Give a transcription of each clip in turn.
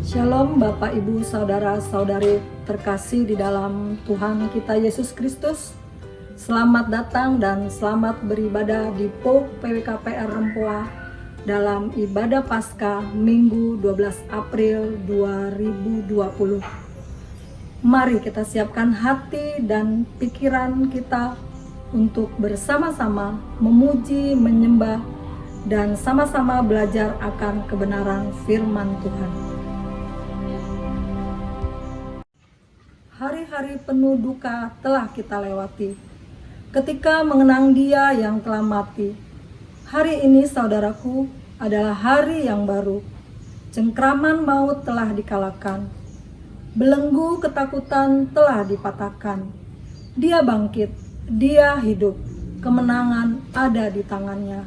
Shalom Bapak Ibu Saudara-saudari terkasih di dalam Tuhan kita Yesus Kristus. Selamat datang dan selamat beribadah di POK PWKPR Rempoa dalam ibadah Paskah Minggu 12 April 2020. Mari kita siapkan hati dan pikiran kita untuk bersama-sama memuji, menyembah, dan sama-sama belajar akan kebenaran firman Tuhan. Hari-hari penuh duka telah kita lewati ketika mengenang Dia yang telah mati. Hari ini saudaraku adalah hari yang baru. Cengkraman maut telah dikalahkan. Belenggu ketakutan telah dipatahkan. Dia bangkit, Dia hidup. Kemenangan ada di tangannya.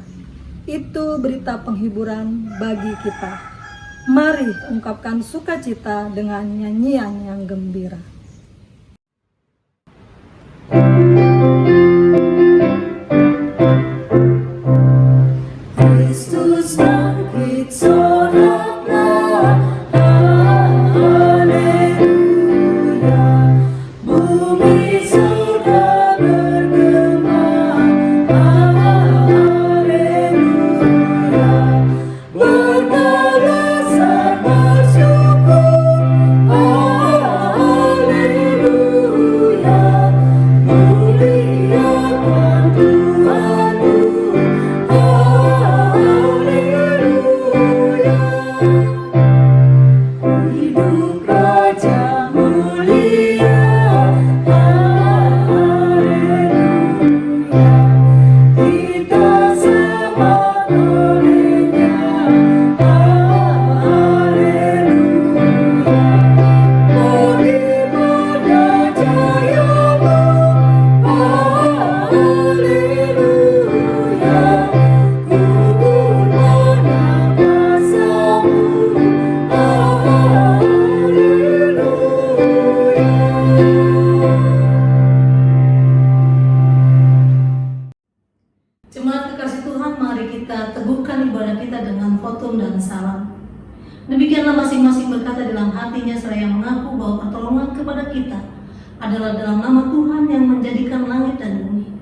Itu berita penghiburan bagi kita. Mari ungkapkan sukacita dengan nyanyian yang gembira. Kristus bangkit, soraklah, haleluya. Bumi surga bergema, haleluya. Berbalasan bersyukur, haleluya. Muliakan Tuhanmu, haleluya. Hidup Raja mulia, haleluya. Kita sembah olehnya, haleluya. Bagaimana jayamu, haleluya. Kubur mana kuasamu, haleluya. Jemaat kekasih Tuhan, mari kita teguhkan ibadah kita dengan khotbah dan salam. Demikianlah masing-masing berkata dalam hatinya seraya mengaku bahwa pertolongan kepada kita adalah dalam nama Tuhan yang menjadikan langit dan bumi,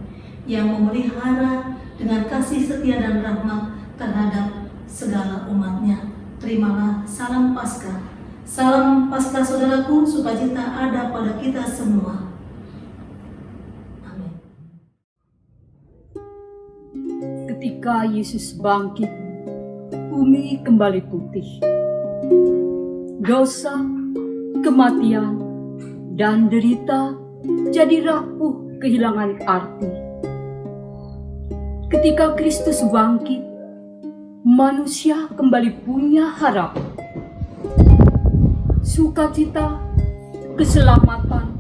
yang memelihara dengan kasih setia dan rahmat terhadap segala umatnya. Terimalah salam Paskah. Salam Paskah saudaraku, sukacita ada pada kita semua. Amin. Ketika Yesus bangkit, bumi kembali putih. Dosa, kematian, dan derita jadi rapuh kehilangan arti. Ketika Kristus bangkit, manusia kembali punya harapan. Sukacita, keselamatan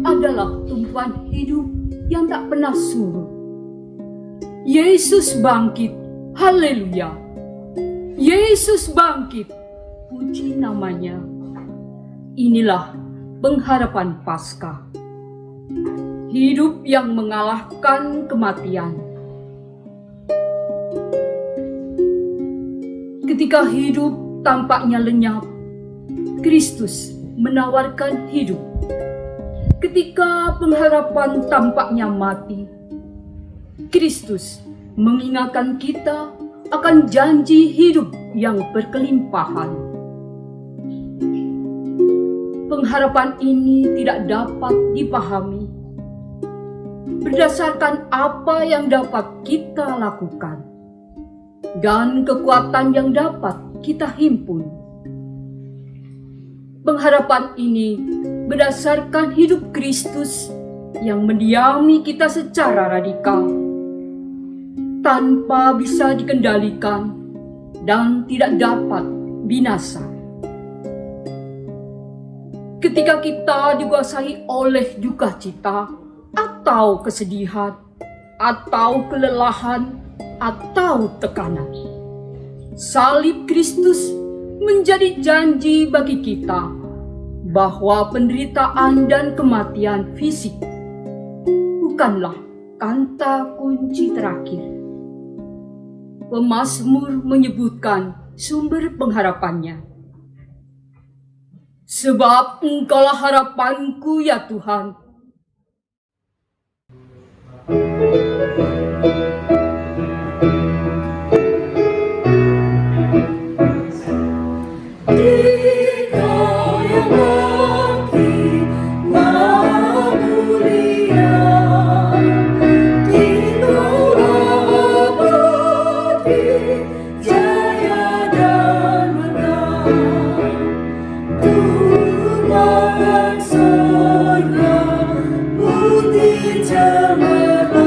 adalah tumpuan hidup yang tak pernah surut. Yesus bangkit, haleluya. Yesus bangkit, puji namanya. Inilah pengharapan Paskah. Hidup yang mengalahkan kematian. Ketika hidup tampaknya lenyap, Kristus menawarkan hidup. Ketika pengharapan tampaknya mati, Kristus mengingatkan kita akan janji hidup yang berkelimpahan. Pengharapan ini tidak dapat dipahami berdasarkan apa yang dapat kita lakukan dan kekuatan yang dapat kita himpun. Pengharapan ini berdasarkan hidup Kristus yang mendiami kita secara radikal, tanpa bisa dikendalikan dan tidak dapat binasa. Ketika kita dikuasai oleh duka cita atau kesedihan atau kelelahan atau tekanan, salib Kristus menjadi janji bagi kita bahwa penderitaan dan kematian fisik bukanlah kata kunci terakhir. Pemazmur menyebutkan sumber pengharapannya. Sebab Engkaulah harapanku ya Tuhan. Dikau yang bangkit maha mulia, Dikaulah abadi, jaya dan menang. Tuhan surga putih cemerlang,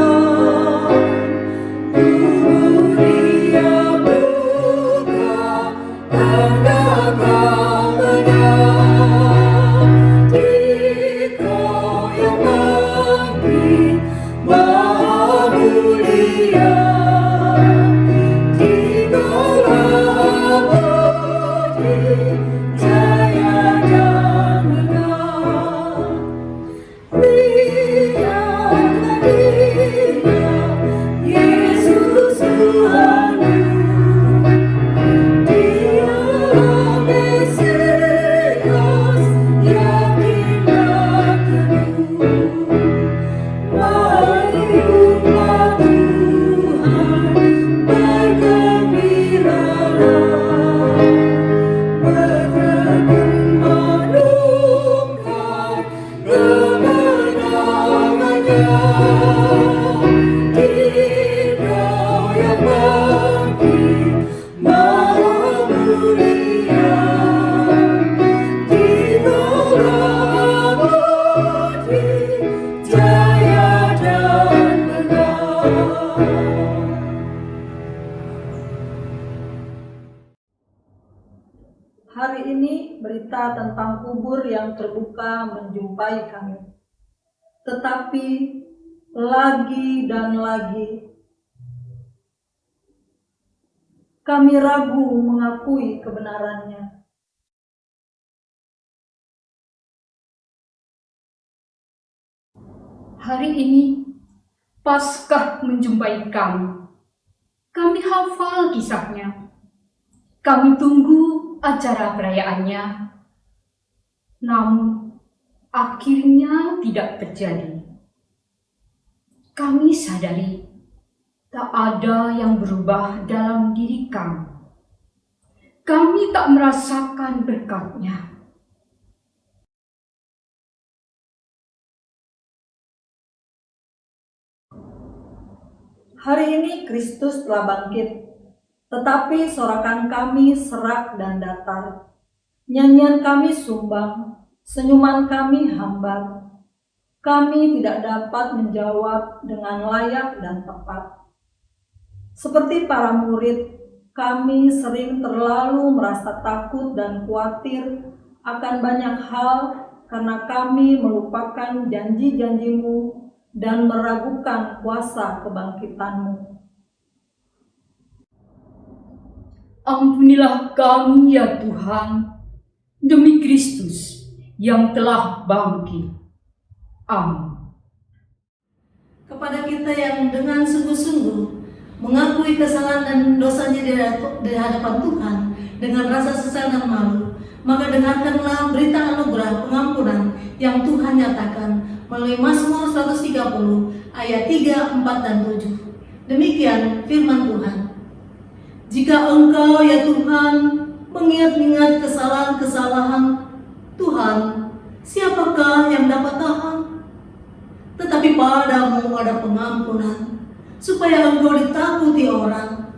dunia buka engkau menang. Dikau yang bangkit maha mulia, Dikaulah abadi, jaya dan menang. Lihatlah Dia, Yesus Tuhanmu, Dialah Mesias, yakinlah teguh. Mari umat Tuhan bergembiralah, bertekun menungkan kemenangannya. Dikau yang bangkit maha mulia, Dikaulah abadi, jaya dan menang. Hari ini berita tentang kubur yang terbuka menjumpai kami. Tetapi lagi dan lagi kami ragu mengakui kebenarannya. Hari ini Paskah menjumpai kami. Kami hafal kisahnya. Kami tunggu acara perayaannya. Namun akhirnya tidak terjadi. Kami sadari tak ada yang berubah dalam diri kami. Kami tak merasakan berkat-Nya. Hari ini Kristus telah bangkit, tetapi sorakan kami serak dan datar. Nyanyian kami sumbang, senyuman kami hambar. Kami tidak dapat menjawab dengan layak dan tepat. Seperti para murid, kami sering terlalu merasa takut dan khawatir akan banyak hal karena kami melupakan janji-janji-Mu dan meragukan kuasa kebangkitan-Mu. Ampunilah kami ya Tuhan, demi Kristus yang telah bangkit. Amin. Kepada kita yang dengan sungguh-sungguh mengakui kesalahan dan dosanya di hadapan Tuhan dengan rasa sesal dan malu, maka dengarkanlah berita anugerah pengampunan yang Tuhan nyatakan melalui Mazmur 130 ayat 3, 4, dan 7. Demikian firman Tuhan. Jika Engkau ya Tuhan mengingat-ingat kesalahan-kesalahan Tuhan, siapakah yang dapat tahan? Tetapi padamu ada pengampunan, supaya Engkau ditakuti orang.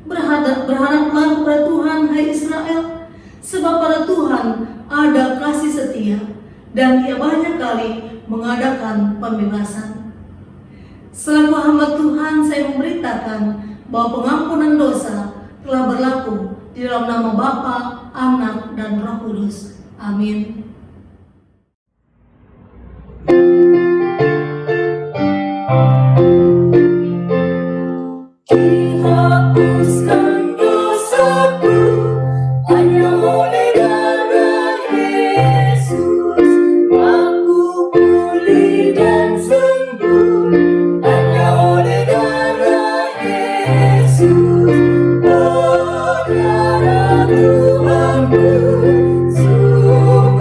Berharaplah kepada Tuhan, hai Israel, sebab pada Tuhan ada kasih setia, dan Ia banyak kali mengadakan pembebasan. Selaku hamba Tuhan, saya memberitakan bahwa pengampunan dosa telah berlaku di dalam nama Bapa, Anak, dan Roh Kudus. Amin. Dihapuskan dosaku hanya oleh darah Yesus. Aku pulih dan sembuh hanya oleh darah Yesus. Oh darah Tuhanku, sungguh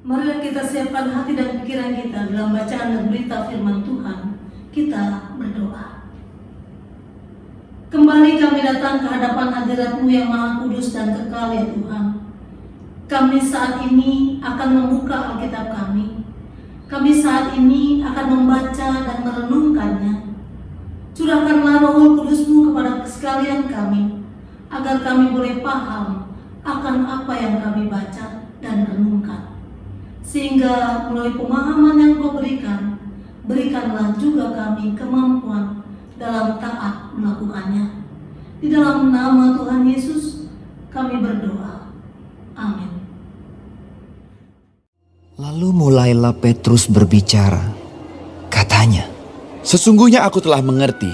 Marilah kita siapkan hati dan pikiran kita dalam bacaan dan berita firman Tuhan. Kita berdoa. Kembali kami datang ke hadapan hadirat-Mu yang Maha Kudus dan kekal ya Tuhan. Kami saat ini akan membuka Alkitab kami. Kami saat ini akan membaca dan merenungkannya. Curahkanlah Roh Kudus-Mu kepada sekalian kami, agar kami boleh paham akan apa yang kami baca dan renungkan. Sehingga melalui pemahaman yang Kau berikan, berikanlah juga kami kemampuan dalam taat melakukannya. Di dalam nama Tuhan Yesus kami berdoa. Amin. Lalu mulailah Petrus berbicara. Katanya, Sesungguhnya aku telah mengerti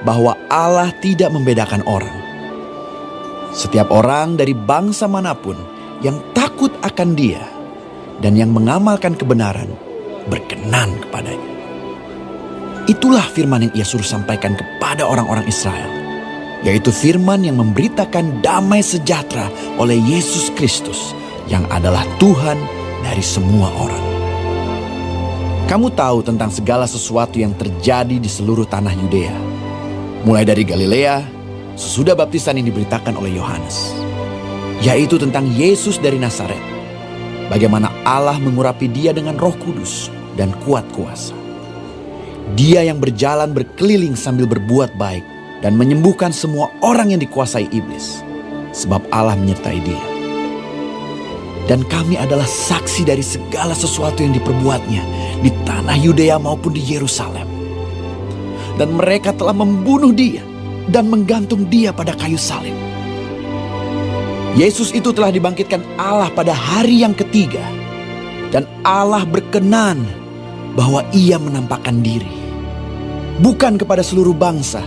bahwa Allah tidak membedakan orang. Setiap orang dari bangsa manapun yang takut akan Dia dan yang mengamalkan kebenaran berkenan kepadanya. Itulah firman yang Ia suruh sampaikan kepada orang-orang Israel, yaitu firman yang memberitakan damai sejahtera oleh Yesus Kristus yang adalah Tuhan dari semua orang. Kamu tahu tentang segala sesuatu yang terjadi di seluruh tanah Yudea, mulai dari Galilea sesudah baptisan yang diberitakan oleh Yohanes, yaitu tentang Yesus dari Nazaret. Bagaimana Allah mengurapi Dia dengan Roh Kudus dan kuat kuasa. Dia yang berjalan berkeliling sambil berbuat baik dan menyembuhkan semua orang yang dikuasai iblis, sebab Allah menyertai Dia. Dan kami adalah saksi dari segala sesuatu yang diperbuatnya di tanah Yudea maupun di Yerusalem. Dan mereka telah membunuh Dia dan menggantung Dia pada kayu salib. Yesus itu telah dibangkitkan Allah pada hari yang ketiga, dan Allah berkenan bahwa Ia menampakkan diri, bukan kepada seluruh bangsa,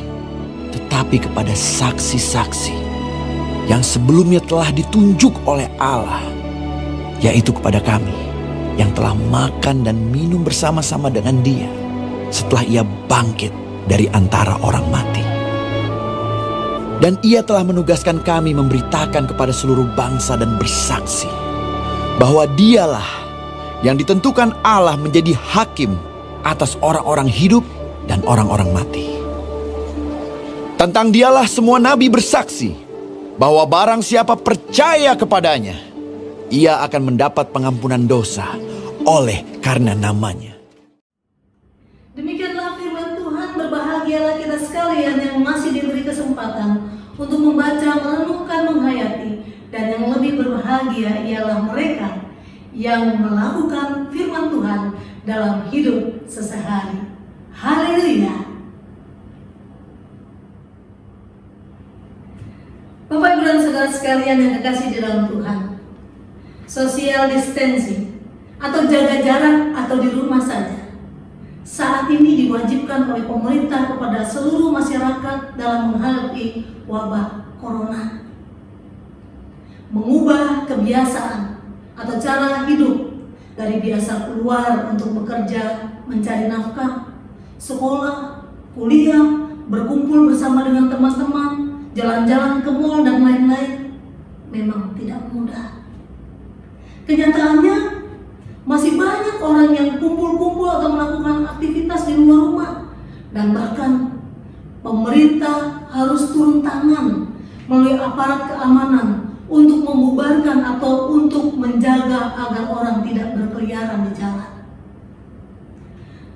tetapi kepada saksi-saksi yang sebelumnya telah ditunjuk oleh Allah, yaitu kepada kami yang telah makan dan minum bersama-sama dengan Dia setelah Ia bangkit dari antara orang mati. Dan Ia telah menugaskan kami memberitakan kepada seluruh bangsa dan bersaksi bahwa Dialah yang ditentukan Allah menjadi hakim atas orang-orang hidup dan orang-orang mati. Tentang Dialah semua nabi bersaksi bahwa barang siapa percaya kepadanya, ia akan mendapat pengampunan dosa oleh karena namanya. Demikianlah firman Tuhan. Berbahagialah kita sekalian yang masih diberi kesempatan untuk membaca, merenungkan, menghayati. Dan yang lebih berbahagia ialah mereka yang melakukan firman Tuhan dalam hidup sehari-hari. Haleluya. Bapak, Ibu, dan saudara sekalian yang dikasihi di dalam Tuhan, social distancing atau jaga jarak atau di rumah saja saat ini diwajibkan oleh pemerintah kepada seluruh masyarakat dalam menghadapi wabah corona. Mengubah kebiasaan atau cara hidup dari biasa keluar untuk bekerja, mencari nafkah, sekolah, kuliah, berkumpul bersama dengan teman-teman, jalan-jalan ke mal dan lain-lain, memang tidak mudah. Kenyataannya masih banyak orang yang kumpul-kumpul atau melakukan aktivitas di luar rumah, dan bahkan pemerintah harus turun tangan melalui aparat keamanan untuk membubarkan atau untuk menjaga agar orang tidak berkeliaran di jalan.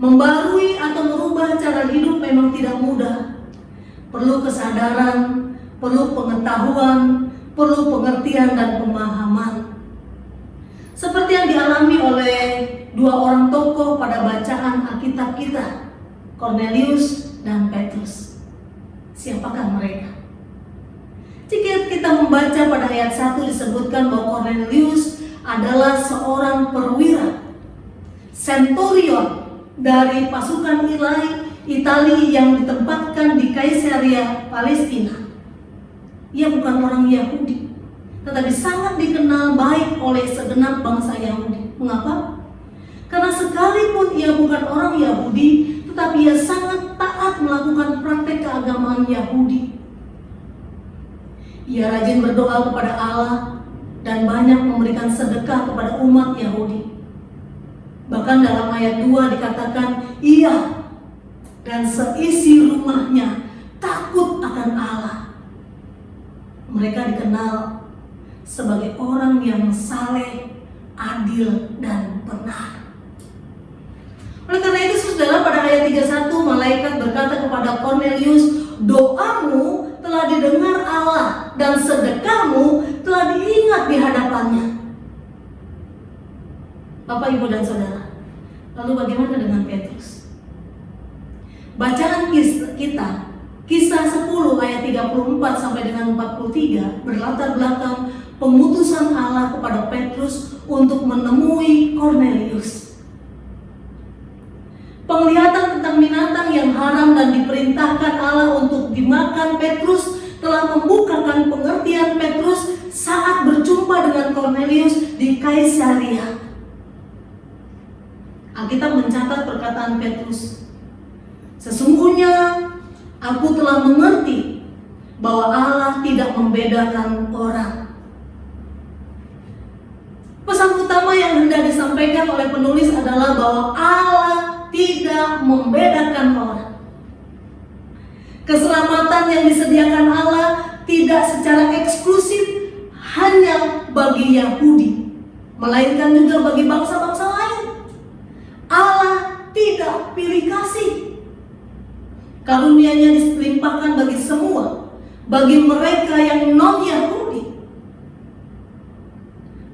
Membarui atau merubah cara hidup memang tidak mudah. Perlu kesadaran, perlu pengetahuan, perlu pengertian dan pemahaman. Seperti yang dialami oleh dua orang tokoh pada bacaan Alkitab kita, Cornelius dan Petrus. Siapakah mereka? Jika kita membaca pada ayat 1 disebutkan bahwa Cornelius adalah seorang perwira, centurion dari pasukan Italia yang ditempatkan di Kaisarea Palestina. Ia bukan orang Yahudi, tetapi sangat dikenal baik oleh segenap bangsa Yahudi. Mengapa? Karena sekalipun ia bukan orang Yahudi, tetapi ia sangat taat melakukan praktek keagamaan Yahudi. Ia rajin berdoa kepada Allah dan banyak memberikan sedekah kepada umat Yahudi. Bahkan dalam ayat 2 dikatakan, ia dan seisi rumahnya takut akan Allah. Mereka dikenal sebagai orang yang saleh, adil, dan benar. Oleh karena itu saudara, pada ayat 31 malaikat berkata kepada Kornelius, doamu telah didengar Allah dan sedekahmu telah diingat di hadapannya. Bapak, Ibu, dan Saudara, lalu bagaimana dengan Petrus? Bacaan kita, Kisah 10 ayat 34 sampai dengan 43 berlatar belakang pengutusan Allah kepada Petrus untuk menemui Kornelius. Penglihatan tentang binatang yang haram dan diperintahkan Allah untuk dimakan Petrus telah membukakan pengertian Petrus saat berjumpa dengan Kornelius di Kaisaria. Alkitab mencatat perkataan Petrus, sesungguhnya aku telah mengerti bahwa Allah tidak membedakan orang. Pesan utama yang hendak disampaikan oleh penulis adalah bahwa Allah tidak membedakan orang. Keselamatan yang disediakan Allah tidak secara eksklusif hanya bagi Yahudi, melainkan juga bagi bangsa-bangsa lain. Allah tidak pilih kasih. Karunia-Nya dilimpahkan bagi semua, bagi mereka yang non-Yahudi.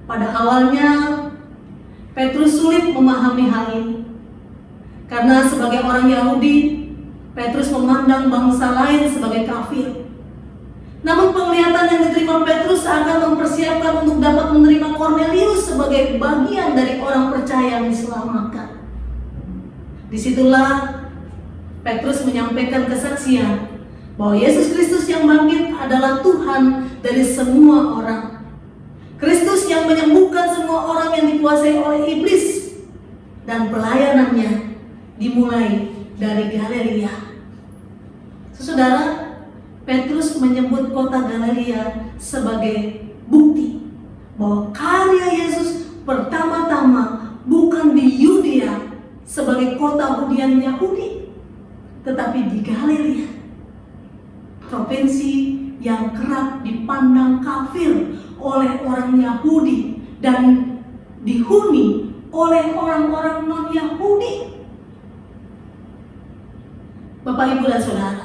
Pada awalnya, Petrus sulit memahami hal ini. Karena sebagai orang Yahudi, Petrus memandang bangsa lain sebagai kafir. Namun penglihatan yang diterima Petrus akan mempersiapkan untuk dapat menerima Kornelius sebagai bagian dari orang percaya yang diselamatkan. Disitulah Petrus menyampaikan kesaksian bahwa Yesus Kristus yang bangkit adalah Tuhan dari semua orang. Kristus yang menyembuhkan semua orang yang dikuasai oleh iblis, dan pelayanannya dimulai dari Galilea. Saudara, Petrus menyebut kota Galilea sebagai bukti bahwa karya Yesus pertama-tama bukan di Yudea sebagai kota hunian Yahudi, tetapi di Galilea, provinsi yang kerap dipandang kafir oleh orang Yahudi dan dihuni oleh orang-orang non-Yahudi. Bapak, Ibu, dan Saudara,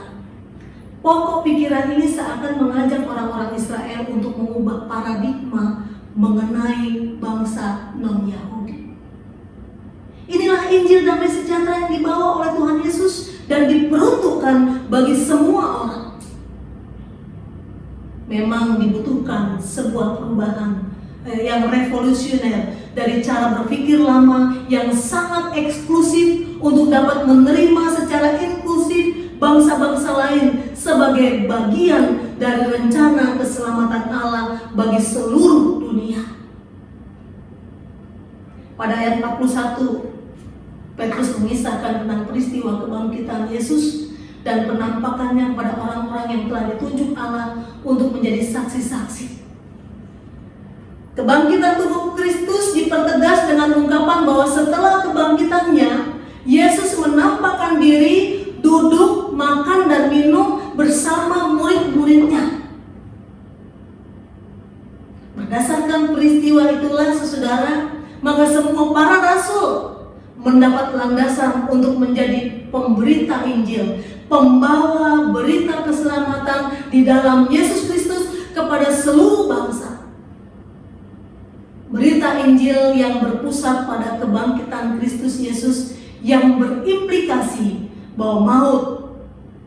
pokok pikiran ini seakan mengajak orang-orang Israel untuk mengubah paradigma mengenai bangsa non-Yahudi. Inilah Injil damai sejahtera yang dibawa oleh Tuhan Yesus dan diperuntukkan bagi semua orang. Memang dibutuhkan sebuah perubahan yang revolusioner dari cara berpikir lama yang sangat eksklusif untuk dapat menerima secara inklusif bangsa-bangsa lain sebagai bagian dari rencana keselamatan Allah bagi seluruh dunia. Pada ayat 41, Petrus mengisahkan tentang peristiwa kebangkitan Yesus dan penampakannya kepada orang-orang yang telah ditunjuk Allah untuk menjadi saksi-saksi. Kebangkitan tubuh Kristus dipertegas dengan ungkapan bahwa setelah kebangkitannya, Yesus menampakkan diri, duduk, makan, dan minum bersama murid-muridnya. Berdasarkan peristiwa itulah, saudara, maka semua para rasul mendapat landasan untuk menjadi pemberita Injil, pembawa berita keselamatan di dalam Yesus Kristus kepada seluruh bangsa. Berita Injil yang berpusat pada kebangkitan Kristus Yesus yang berimplikasi bahwa maut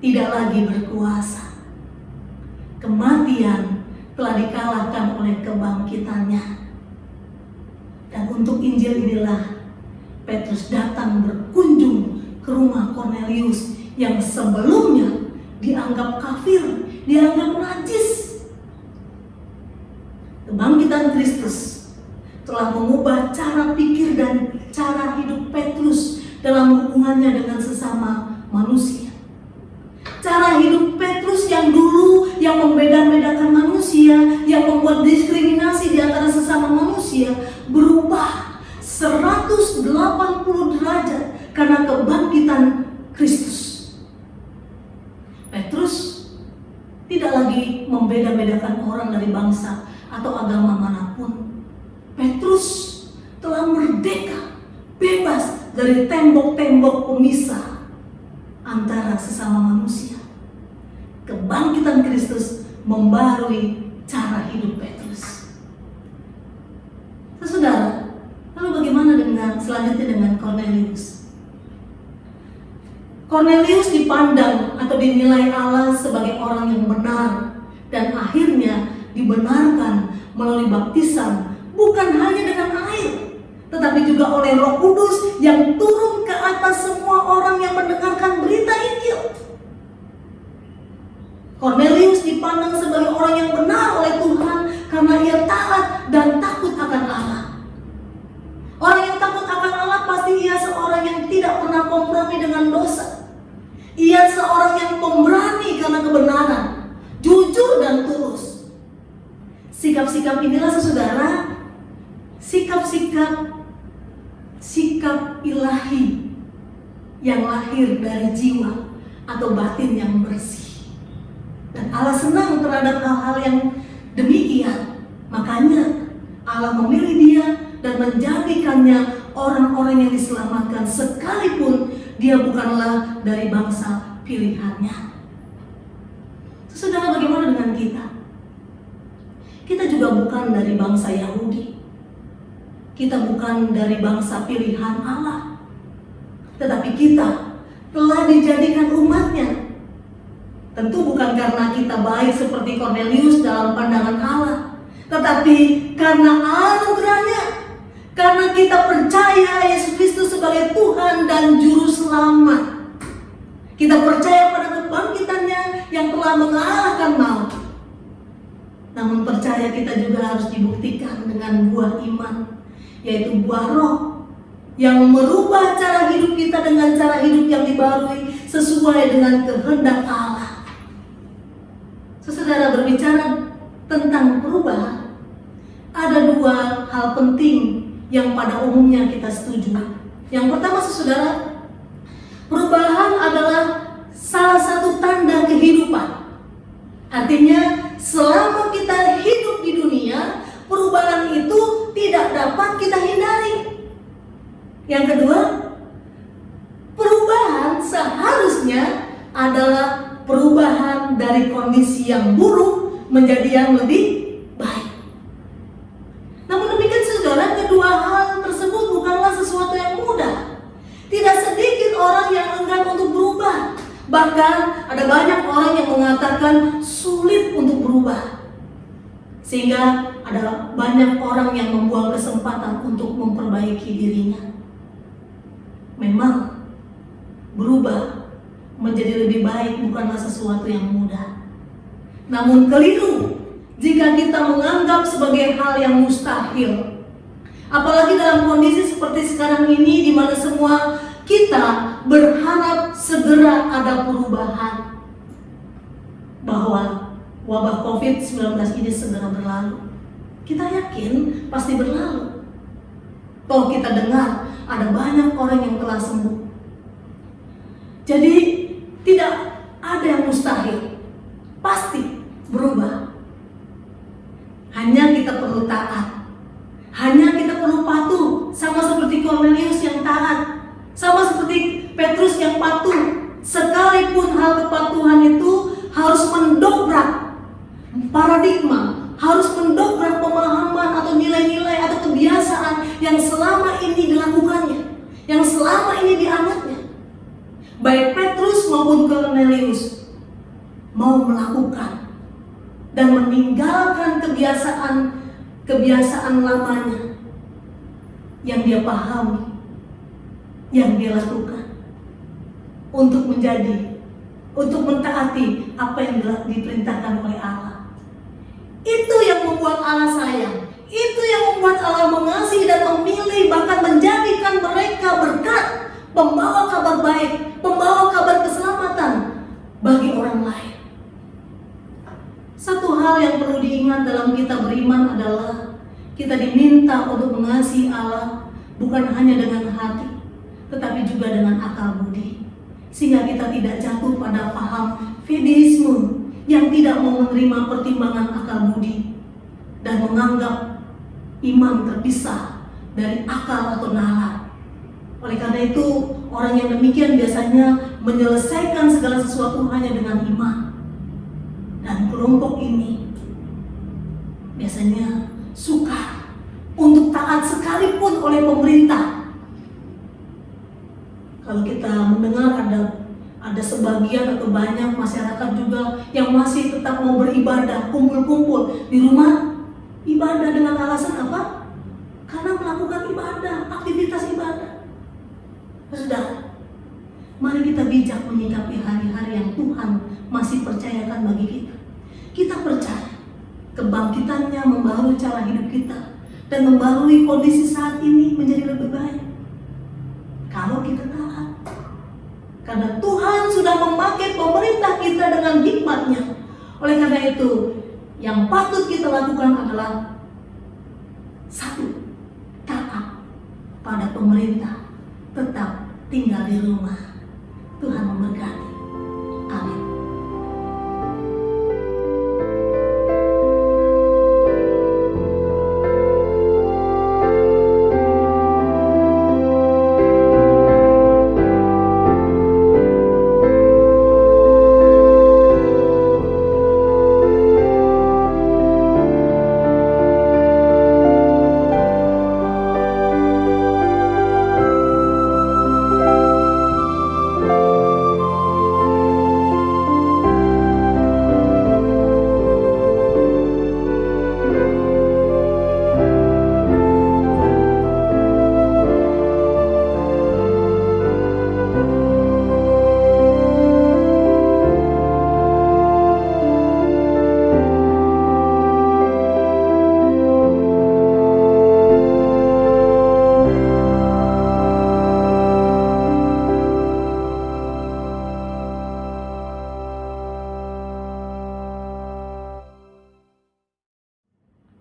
tidak lagi berkuasa. Kematian telah dikalahkan oleh kebangkitannya. Dan untuk Injil inilah Petrus datang berkunjung ke rumah Kornelius yang sebelumnya dianggap kafir, dianggap najis. Kebangkitan Kristus telah mengubah cara pikir dan cara hidup Petrus dalam hubungannya dengan sesama manusia. Cara hidup Petrus yang dulu yang membeda-bedakan manusia, yang membuat diskriminasi di antara sesama manusia, berubah 180 karena kebangkitan Kristus. Petrus tidak lagi membeda-bedakan orang dari bangsa atau agama manapun. Petrus telah merdeka, bebas dari tembok-tembok pemisah antara sesama manusia. Kebangkitan Kristus membarui cara hidup Petrus. Saudara, lalu bagaimana selanjutnya dengan Cornelius? Cornelius dipandang atau dinilai Allah sebagai orang yang benar dan akhirnya dibenarkan melalui baptisan, bukan hanya dengan air, tetapi juga oleh Roh Kudus yang turun ke atas semua orang yang mendengarkan berita Injil. Cornelius dipandang sebagai orang yang benar oleh Tuhan karena ia taat dan takut akan Allah. Orang yang takut akan Allah pasti ia seorang yang tidak pernah kompromi dengan dosa. Ia seorang yang pemberani karena kebenaran, jujur dan tulus. Sikap-sikap inilah saudara, sikap ilahi yang lahir dari jiwa atau batin yang bersih. Dan Allah senang terhadap hal-hal yang demikian. Makanya Allah memilih dia dan menjadikannya orang-orang yang diselamatkan sekalipun dia bukanlah dari bangsa pilihannya. Saudara, bagaimana dengan kita? Kita juga bukan dari bangsa Yahudi. Kita bukan dari bangsa pilihan Allah. Tetapi kita telah dijadikan umatnya. Tentu bukan karena kita baik seperti Cornelius dalam pandangan Allah, tetapi karena anugerahnya. Karena kita percaya Yesus Kristus sebagai Tuhan dan Juru Selamat. Kita percaya pada kebangkitannya yang telah mengalahkan maut. Namun percaya kita juga harus dibuktikan dengan buah iman, yaitu buah roh, yang merubah cara hidup kita dengan cara hidup yang dibarui sesuai dengan kehendak Allah. Saudara, berbicara tentang perubahan, ada dua hal penting yang pada umumnya kita setuju. Yang pertama, saudara, perubahan adalah salah satu tanda kehidupan. Artinya, selama kita hidup di dunia, perubahan itu tidak dapat kita hindari. Yang kedua, perubahan seharusnya adalah perubahan dari kondisi yang buruk menjadi yang lebih baik. Namun demikian saudara, kedua hal tersebut bukanlah sesuatu yang mudah. Tidak sedikit orang yang enggan untuk berubah. Bahkan ada banyak orang yang mengatakan sulit untuk berubah. Sehingga ada banyak orang yang membuang kesempatan untuk memperbaiki dirinya. Memang berubah menjadi lebih baik bukanlah sesuatu yang mudah. Namun keliru jika kita menganggap sebagai hal yang mustahil. Apalagi dalam kondisi seperti sekarang ini di mana semua kita berharap segera ada perubahan. Bahwa wabah COVID-19 ini segera berlalu. Kita yakin pasti berlalu. Toh kita dengar ada banyak orang yang telah sembuh. Jadi tidak ada yang mustahil. Pasti berubah. Hanya kita perlu taat. Hanya kita perlu patuh. Sama seperti Cornelius yang taat. Sama seperti Petrus yang patuh. Sekalipun hal kepatuhan itu harus mendobrak paradigma, harus mendobrak pemahaman atau nilai-nilai atau kebiasaan yang selama ini dilakukannya, yang selama ini dianutnya. Baik Petrus maupun Cornelius mau melakukan dan meninggalkan kebiasaan lamanya yang dia pahami, yang dia lakukan untuk mentaati apa yang diperintahkan oleh Allah. Itu yang membuat Allah sayang. Itu yang membuat Allah mengasihi dan memilih, bahkan menjadikan mereka berkat, pembawa kabar baik, pembawa kabar keselamatan bagi orang lain. Satu hal yang perlu diingat dalam kita beriman adalah kita diminta untuk mengasihi Allah bukan hanya dengan hati, tetapi juga dengan akal budi. Sehingga kita tidak jatuh pada paham fideisme yang tidak mau menerima pertimbangan akal budi dan menganggap iman terpisah dari akal atau nalar. Oleh karena itu, orang yang demikian biasanya menyelesaikan segala sesuatu hanya dengan iman. Dan kelompok ini biasanya suka untuk taat sekalipun oleh pemerintah. Kalau kita mendengar ada sebagian atau banyak masyarakat juga yang masih tetap mau beribadah, kumpul-kumpul di rumah ibadah dengan alasan apa? Karena melakukan ibadah, aktivitas ibadah. Saudara, mari kita bijak menyikapi hari-hari yang Tuhan masih percayakan bagi kita. Kita percaya kebangkitannya membaharui cara hidup kita dan membaharui kondisi saat ini menjadi lebih baik kalau kita taat. Karena Tuhan sudah memakai pemerintah kita dengan hikmatnya. Oleh karena itu, yang patut kita lakukan adalah satu, taat pada pemerintah, tetap tinggal di rumah. Tuhan memberkati. Amin.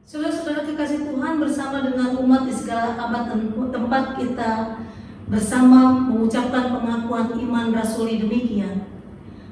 Saudara-saudara kekasih Tuhan, bersama dengan umat di segala abad dan tempat kita bersama mengucapkan pengakuan iman rasuli demikian.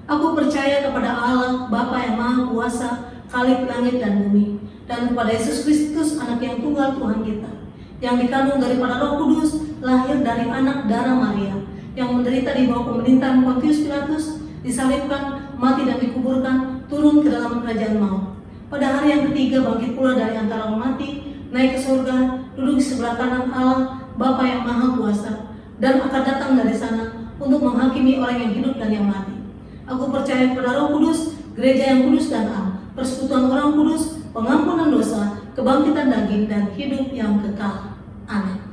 Aku percaya kepada Allah, Bapa yang Maha Kuasa, Khalik langit dan bumi, dan kepada Yesus Kristus, Anak yang tunggal Tuhan kita, yang dikandung daripada Roh Kudus, lahir dari anak darah Maria, yang menderita di bawah pemerintahan Pontius Pilatus, disalibkan, mati dan dikuburkan, turun ke dalam kerajaan maut. Pada hari yang ketiga bangkit pula dari antara orang mati, naik ke surga, duduk di sebelah kanan Allah, Bapa yang Maha Kuasa, dan akan datang dari sana untuk menghakimi orang yang hidup dan yang mati. Aku percaya kepada Roh Kudus, gereja yang kudus dan am, persekutuan orang kudus, pengampunan dosa, kebangkitan daging, dan hidup yang kekal. Amin.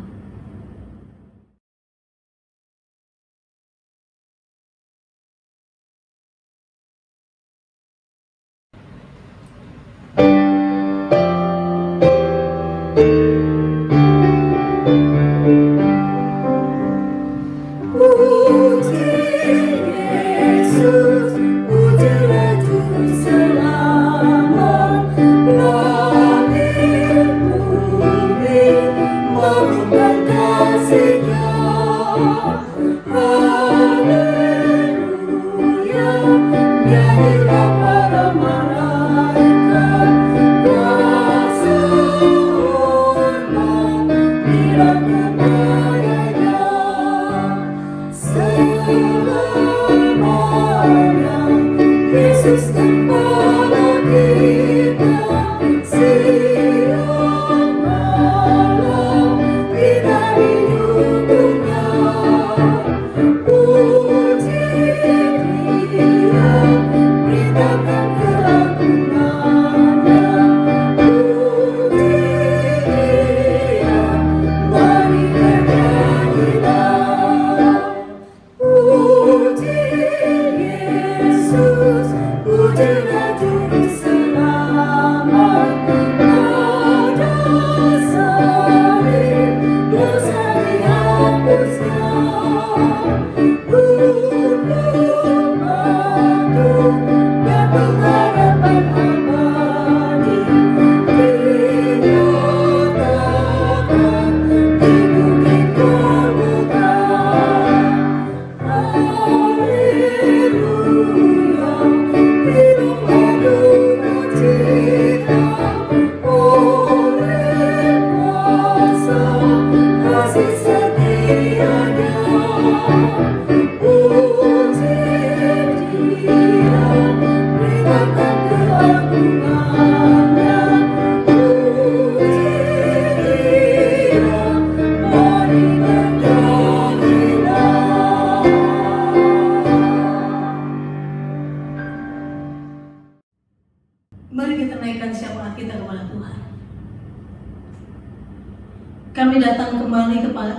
Kita hidup dunia.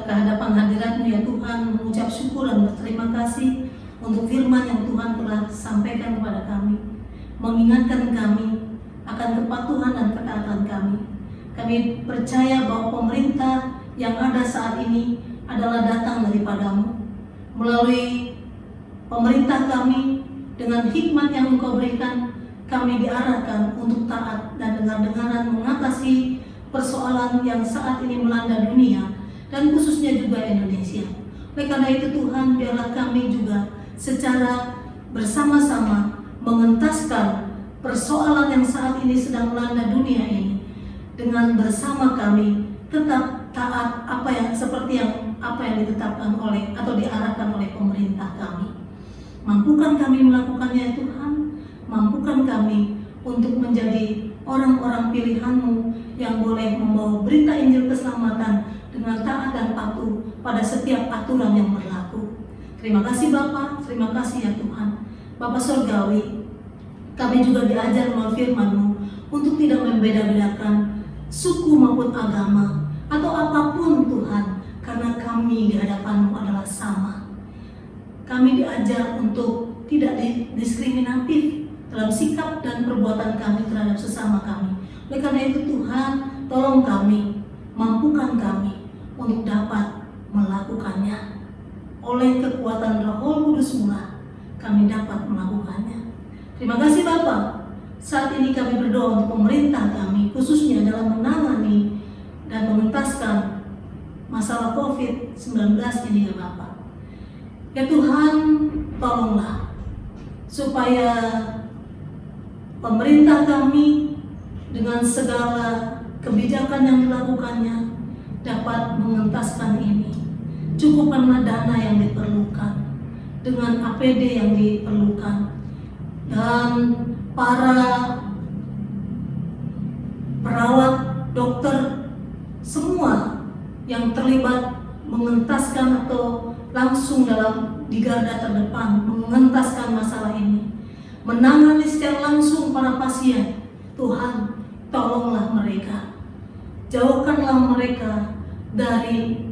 ke hadapan hadirat-Mu ya Tuhan, mengucap syukur dan berterima kasih untuk firman yang Tuhan telah sampaikan kepada kami, mengingatkan kami akan kepatuhan dan ketaatan kami. Kami percaya bahwa pemerintah yang ada saat ini adalah datang daripada-Mu. Melalui pemerintah kami, dengan hikmat yang Engkau berikan, kami diarahkan untuk taat dan dengar-dengaran mengatasi persoalan yang saat ini melanda dunia dan khususnya juga Indonesia. Oleh karena itu Tuhan, biarlah kami juga secara bersama-sama mengentaskan persoalan yang saat ini sedang melanda dunia ini, dengan bersama kami tetap taat seperti apa yang ditetapkan oleh atau diarahkan oleh pemerintah kami. Mampukan kami melakukannya ya Tuhan, mampukan kami untuk menjadi orang-orang pilihan-Mu yang boleh membawa berita Injil keselamatan dengan taat dan patuh pada setiap aturan yang berlaku. Terima kasih Bapa, terima kasih ya Tuhan. Bapa Surgawi, kami juga diajar melalui firman-Mu untuk tidak membeda-bedakan suku maupun agama atau apapun Tuhan, karena kami di hadapan-Mu adalah sama. Kami diajar untuk tidak diskriminatif dalam sikap dan perbuatan kami terhadap sesama kami. Oleh karena itu Tuhan, tolong kami, mampukan kami untuk dapat melakukannya. Oleh kekuatan Roh Kudus-Mu kami dapat melakukannya. Terima kasih Bapa. Saat ini kami berdoa untuk pemerintah kami, khususnya dalam menangani dan mengentaskan masalah COVID-19 ini ya Bapa. Ya Tuhan, tolonglah supaya pemerintah kami dengan segala kebijakan yang dilakukannya dapat mengentaskan ini. Cukupkanlah dana yang diperlukan dengan APD yang diperlukan, dan para perawat, dokter, semua yang terlibat mengentaskan atau langsung di garda terdepan mengentaskan masalah ini, menangani secara langsung para pasien. Tuhan, tolonglah mereka, jauhkanlah mereka dari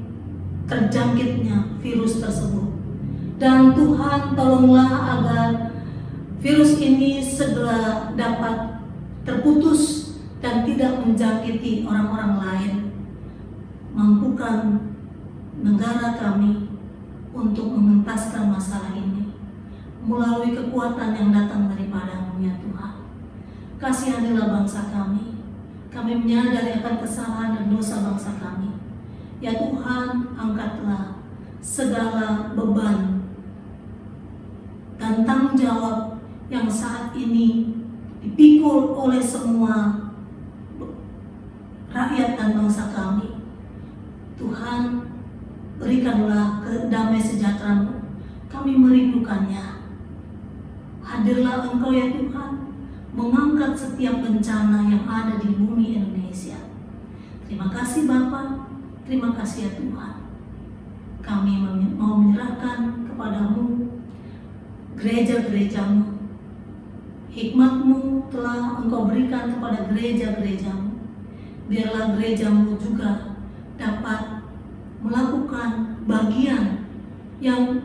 terjangkitnya virus tersebut. Dan Tuhan, tolonglah agar virus ini segera dapat terputus dan tidak menjangkiti orang-orang lain. Mampukan negara kami untuk mengentaskan masalah ini melalui kekuatan yang datang daripada-Mu ya Tuhan. Kasihanilah bangsa kami. Kami menyadari akan kesalahan dan dosa bangsa kami. Ya Tuhan, angkatlah segala beban dan tanggung jawab yang saat ini dipikul oleh semua rakyat dan bangsa kami. Tuhan, berikanlah damai sejahtera-Mu. Kami merindukannya. Hadirlah Engkau ya Tuhan, mengangkat setiap bencana yang ada di bumi Indonesia. Terima kasih Bapa, terima kasih ya Tuhan. Kami mau menyerahkan kepada-Mu gereja-gereja-Mu. Hikmat-Mu telah Engkau berikan kepada gereja-gereja-Mu. Biarlah gereja-Mu juga dapat melakukan bagian yang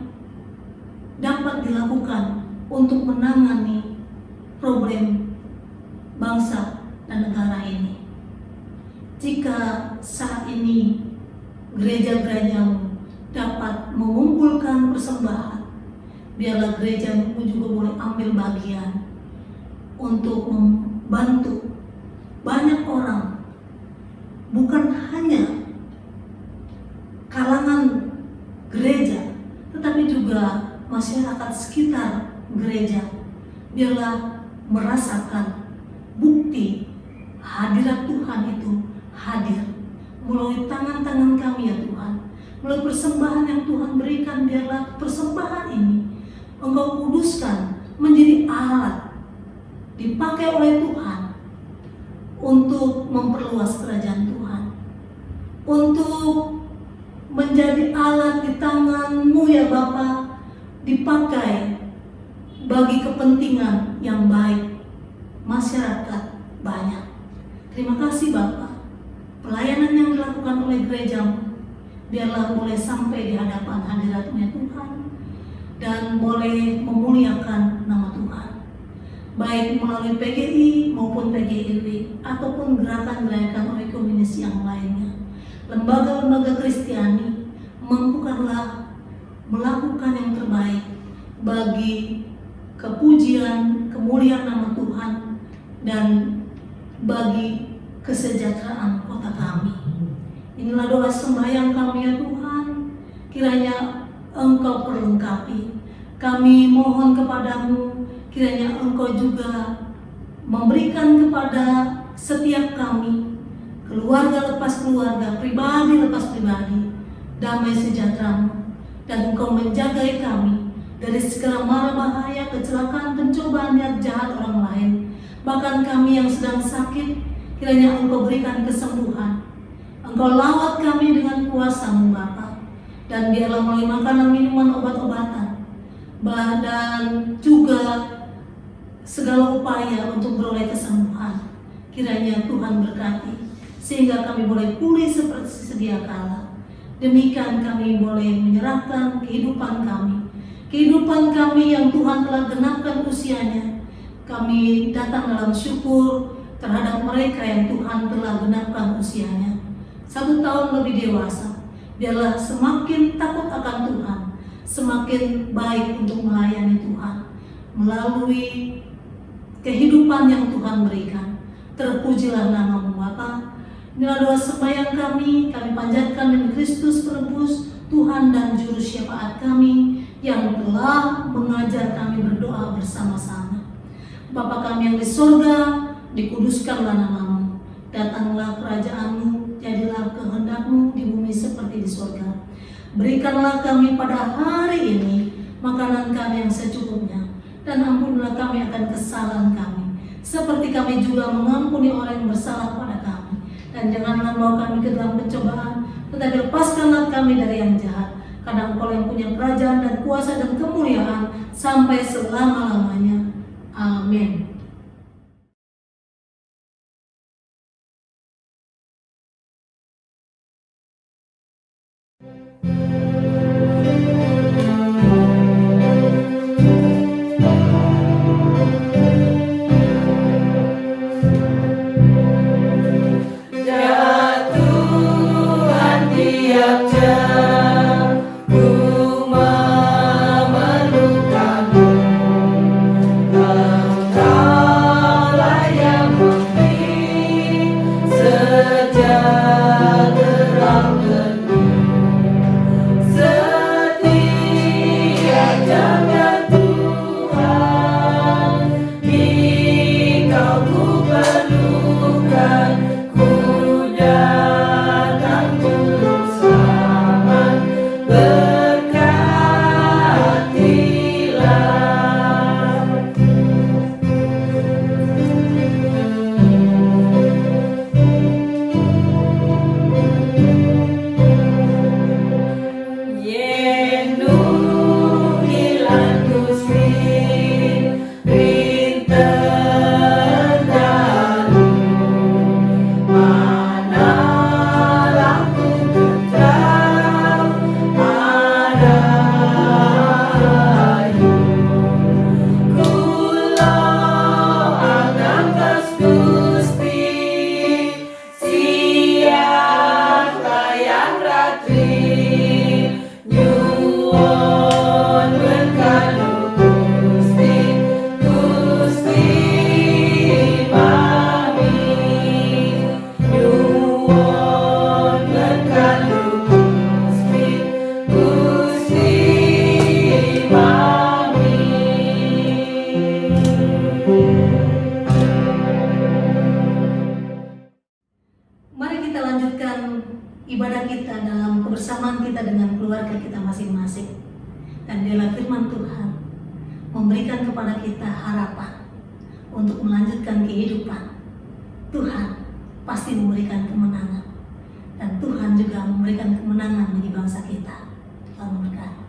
dapat dilakukan untuk menangani problem bangsa dan negara ini. Jika saat ini gereja-gereja-Mu dapat mengumpulkan persembahan, biarlah gereja-Mu juga boleh ambil bagian untuk membantu banyak orang, bukan hanya kalangan gereja, tetapi juga masyarakat sekitar gereja. Biarlah merasakan bukti hadirat Tuhan itu hadir melalui tangan-tangan kami ya Tuhan, melalui persembahan yang Tuhan berikan. Biarlah persembahan ini Engkau kuduskan menjadi alat dipakai oleh Tuhan untuk memperluas kerajaan Tuhan, untuk menjadi alat di tangan-Mu ya Bapa, dipakai bagi kepentingan yang baik masyarakat banyak. Terima kasih Bapa, pelayanan yang dilakukan oleh gereja-Mu biarlah boleh sampai di hadapan hadirat-Nya Tuhan dan boleh memuliakan nama Tuhan, baik melalui PGI maupun PGIW ataupun gerakan-gerakan ekumenis yang lainnya. Lembaga-lembaga Kristiani, mampukanlah melakukan yang terbaik bagi kepujian, kemuliaan nama Tuhan dan bagi kesejahteraan kota kami. Inilah doa sembahyang kami ya Tuhan, kiranya Engkau perlengkapi. Kami mohon kepadamu, kiranya Engkau juga memberikan kepada setiap kami, keluarga lepas keluarga, pribadi lepas pribadi, damai sejahtera-Mu, dan Engkau menjagai kami dari segala mara bahaya, kecelakaan, pencobaan, niat jahat orang lain. Bahkan kami yang sedang sakit, kiranya Engkau berikan kesembuhan. Engkau lawat kami dengan kuasa-Mu Bapa, dan biarlah melalui makanan, minuman, obat-obatan, dan juga segala upaya untuk beroleh kesembuhan. Kiranya Tuhan berkati, sehingga kami boleh pulih seperti sedia kala. Demikian kami boleh menyerahkan kehidupan kami yang Tuhan telah genapkan usianya. Kami datang dalam syukur terhadap mereka yang Tuhan telah genapkan usianya 1 tahun lebih dewasa. Biarlah semakin takut akan Tuhan, semakin baik untuk melayani Tuhan melalui kehidupan yang Tuhan berikan. Terpujilah nama-Mu Bapa. Inilah doa sembahyang kami panjatkan demi Kristus penebus, Tuhan dan Juru Syafaat kami yang telah mengajar kami berdoa bersama-sama. Bapa kami yang di sorga, dikuduskanlah nama-Mu, datanglah kerajaan-Mu, jadilah kehendak-Mu di bumi seperti di sorga. Berikanlah kami pada hari ini makanan kami yang secukupnya, dan ampunilah kami akan kesalahan kami, seperti kami juga mengampuni orang yang bersalah pada kami. Dan janganlah membawa kami ke dalam pencobaan, tetapi lepaskanlah kami dari yang jahat. Karena Engkau yang punya kerajaan dan kuasa dan kemuliaan sampai selama-lamanya. Amin. Ibadah kita dalam kebersamaan kita dengan keluarga kita masing-masing. Dan biarlah firman Tuhan memberikan kepada kita harapan untuk melanjutkan kehidupan. Tuhan pasti memberikan kemenangan, dan Tuhan juga memberikan kemenangan bagi bangsa kita. Tuhan memberkati.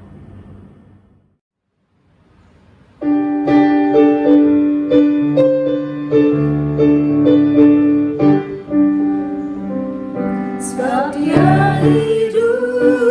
Sebab Dia hidup.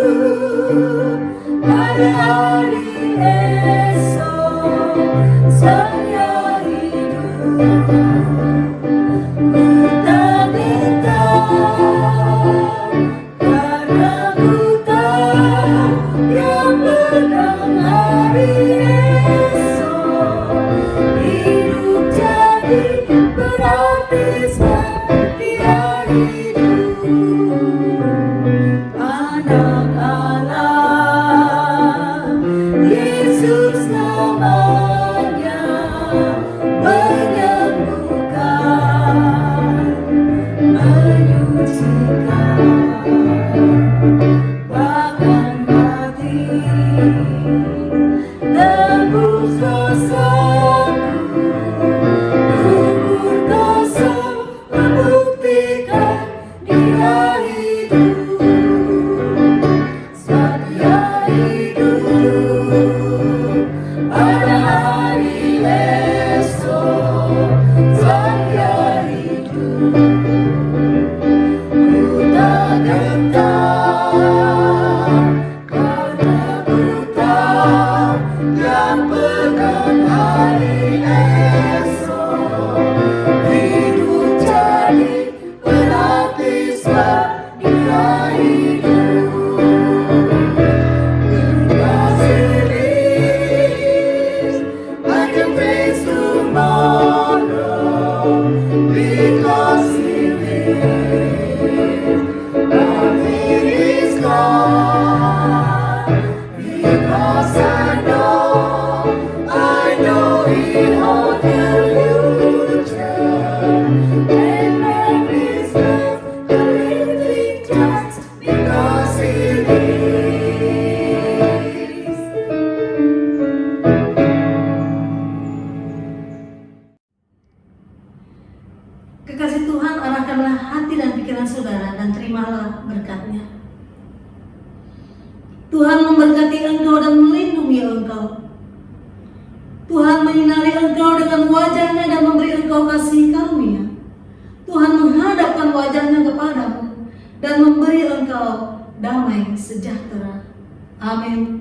Nebus dosaku, gugur dosa membuktikan Dia hidup. Sebab Dia hidup pada hari esok. Sebab Dia hidup, ku tak gentar karena ku tahu yang pegang hari esok. Hidup jadi berarti sebab Dia hidup. Because He lives, I can face tomorrow. Because He lives, nothing is gone. Because I know He holds the future. And life is worth the living just because He lives. Kekasih Tuhan, arahkanlah hati dan pikiran saudara dan terimalah berkat-Nya. Tuhan memberkati engkau dan melindungi engkau. Tuhan menyinari engkau dengan wajah-Nya dan memberi engkau kasih karunia. Tuhan menghadapkan wajah-Nya kepadamu dan memberi engkau damai sejahtera. Amin.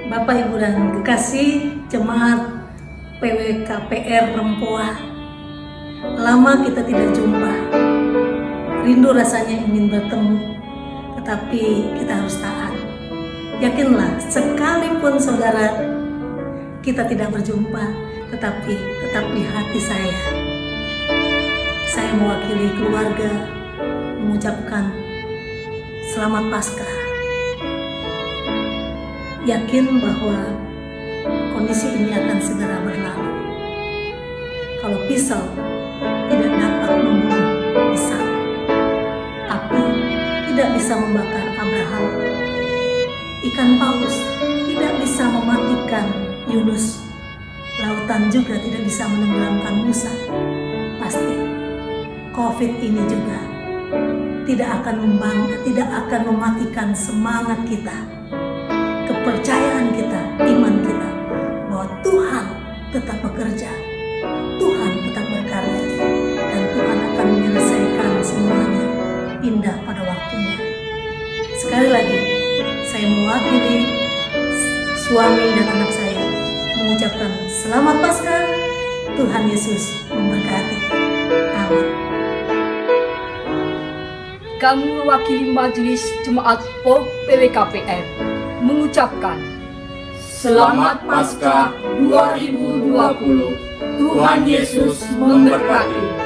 Bapak, Ibu, dan kekasih jemaat PWKPR Rempoa, lama kita tidak jumpa. Rindu rasanya ingin bertemu, tetapi kita harus taat. Yakinlah, sekalipun saudara kita tidak berjumpa, tetapi tetap di hati saya. Saya mewakili keluarga mengucapkan Selamat Paskah. Yakin bahwa kondisi ini akan segera berlalu. Kalau pisau tidak dapat membunuh Ishak, api tidak bisa membakar Abraham, ikan paus tidak bisa mematikan Yunus, lautan juga tidak bisa menenggelamkan Musa. Pasti COVID ini juga tidak akan mematikan semangat kita, kepercayaan kita, iman kita, bahwa Tuhan tetap bekerja, Tuhan tetap berkarya, dan Tuhan akan menyelesaikan semuanya indah pada waktunya. Sekali lagi, saya mewakili suami dan anak saya mengucapkan Selamat Paskah. Tuhan Yesus memberkati. Amin. Kami mewakili Majelis Jemaat POK PWKPR mengucapkan Selamat Paskah 2020. Tuhan Yesus memberkati.